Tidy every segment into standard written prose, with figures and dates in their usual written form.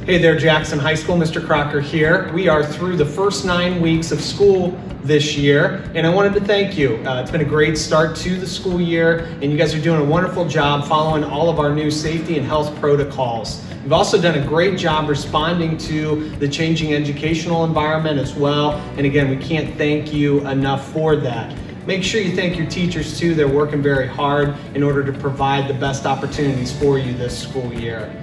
Hey there, Jackson High School, Mr. Crocker here. We are through the first 9 weeks of school this year, and I wanted to thank you. It's been a great start to the school year, and you guys are doing a wonderful job following all of our new safety and health protocols. You've also done a great job responding to the changing educational environment as well, and again, we can't thank you enough for that. Make sure you thank your teachers too. They're working very hard in order to provide the best opportunities for you this school year.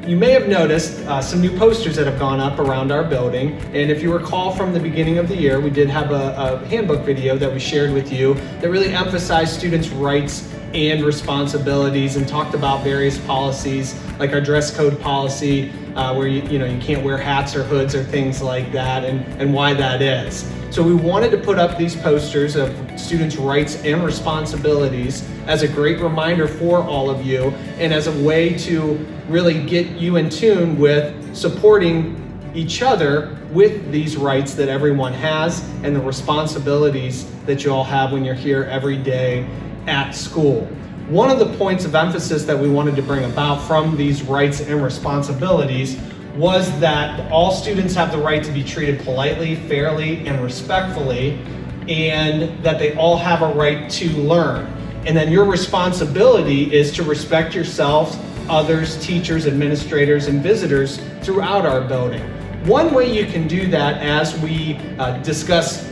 You may have noticed some new posters that have gone up around our building, and if you recall from the beginning of the year, we did have a handbook video that we shared with you that really emphasized students' rights and responsibilities and talked about various policies like our dress code policy where you can't wear hats or hoods or things like that, and why that is. So we wanted to put up these posters of students' rights and responsibilities as a great reminder for all of you and as a way to really get you in tune with supporting each other with these rights that everyone has and the responsibilities that you all have when you're here every day at school. One of the points of emphasis that we wanted to bring about from these rights and responsibilities was that all students have the right to be treated politely, fairly, and respectfully, and that they all have a right to learn. And then your responsibility is to respect yourselves, others, teachers, administrators, and visitors throughout our building. One way you can do that as we discuss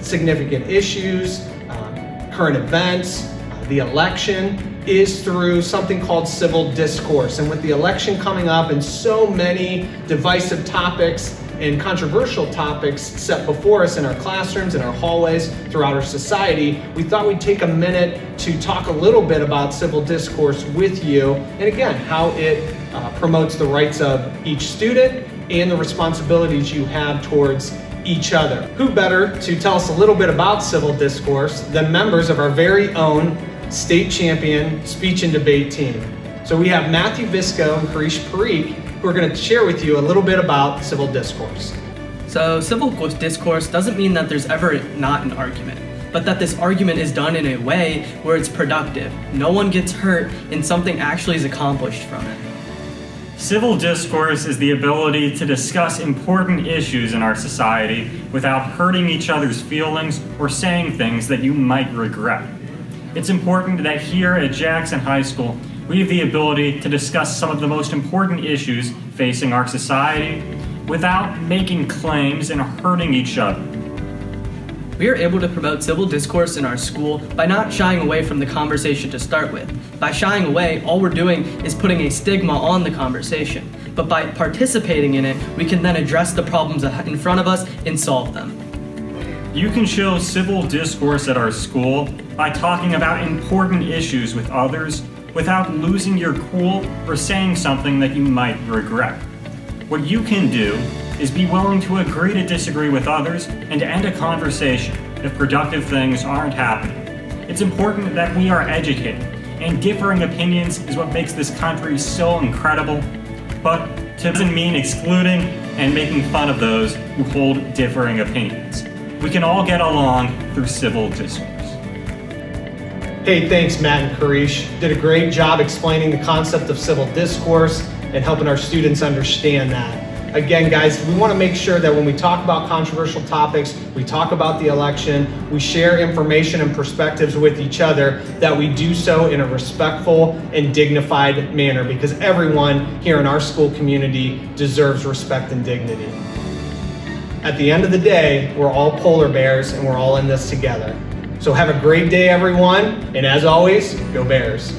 significant issues, current events, the election, is through something called civil discourse. And with the election coming up and so many divisive topics and controversial topics set before us in our classrooms and our hallways throughout our society, we thought we'd take a minute to talk a little bit about civil discourse with you, and again, how it promotes the rights of each student and the responsibilities you have towards each other. Who better to tell us a little bit about civil discourse than members of our very own state champion speech and debate team. So we have Matthew Visco and Karish Parikh who are going to share with you a little bit about civil discourse. So civil discourse doesn't mean that there's ever not an argument, but that this argument is done in a way where it's productive. No one gets hurt and something actually is accomplished from it. Civil discourse is the ability to discuss important issues in our society without hurting each other's feelings or saying things that you might regret. It's important that here at Jackson High School, we have the ability to discuss some of the most important issues facing our society without making claims and hurting each other. We are able to promote civil discourse in our school by not shying away from the conversation to start with. By shying away, all we're doing is putting a stigma on the conversation. But by participating in it, we can then address the problems in front of us and solve them. You can show civil discourse at our school by talking about important issues with others without losing your cool or saying something that you might regret. What you can do is be willing to agree to disagree with others and to end a conversation if productive things aren't happening. It's important that we are educated, and differing opinions is what makes this country so incredible, but it doesn't mean excluding and making fun of those who hold differing opinions. We can all get along through civil discourse. Hey, thanks Matt and Karish. Did a great job explaining the concept of civil discourse and helping our students understand that. Again, guys, we want to make sure that when we talk about controversial topics, we talk about the election, we share information and perspectives with each other, that we do so in a respectful and dignified manner, because everyone here in our school community deserves respect and dignity. At the end of the day, we're all polar bears and we're all in this together. So have a great day, everyone, and as always, go Bears.